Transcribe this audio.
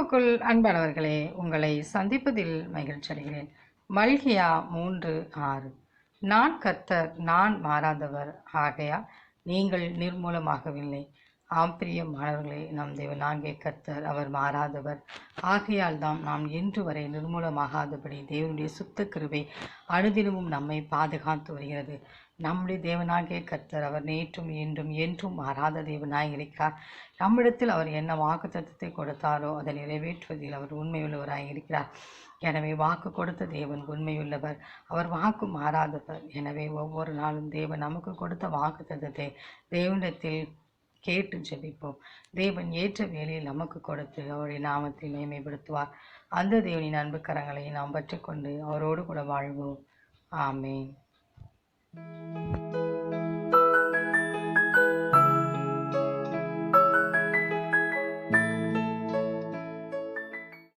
கிறிஸ்துவுக்குள் அன்பானவர்களே, உங்களை சந்திப்பதில் மகிழ்ச்சி அடைகிறேன். மல்கியா 3:6. நான் கர்த்தர், நான் மாறாதவர், ஆகையால் நீங்கள் நிர்மூலமாகவில்லை. ஆம் பிரியமானவர்களே, நம் தேவனாகிய கர்த்தர் அவர் மாறாதவர். ஆகையால் தான் நாம் இன்று வரை நிர்மூலமாகாதபடி தேவனுடைய சுத்த கிருபை அனுதினமும் நம்மை பாதுகாத்து வருகிறது. நம்முடைய தேவனாகிய கர்த்தர் அவர் நேற்றும் இன்றும் என்றும் மாறாத தேவனாய் இருக்கிறார். நம்மிடத்தில் அவர் என்ன வாக்குத்தத்தத்தை கொடுத்தாரோ அதை நிறைவேற்றுவதில் அவர் உண்மையுள்ளவராய் இருக்கிறார். எனவே வாக்கு கொடுத்த தேவன் உண்மையுள்ளவர், அவர் வாக்கு மாறாதவர். எனவே ஒவ்வொரு நாளும் தேவன் நமக்கு கொடுத்த வாக்குத்தத்தத்தை தேவனிடத்தில் கேட்டு ஜெபிப்போம். தேவன் ஏற்ற வேலையில் நமக்கு கொடுத்து அவருடைய நாமத்தை மேன்மைப்படுத்துவார். அந்த தேவனின் அன்பு கரங்களை நாம் பற்றிக்கொண்டு அவரோடு கூட வாழ்வோம். ஆமென்.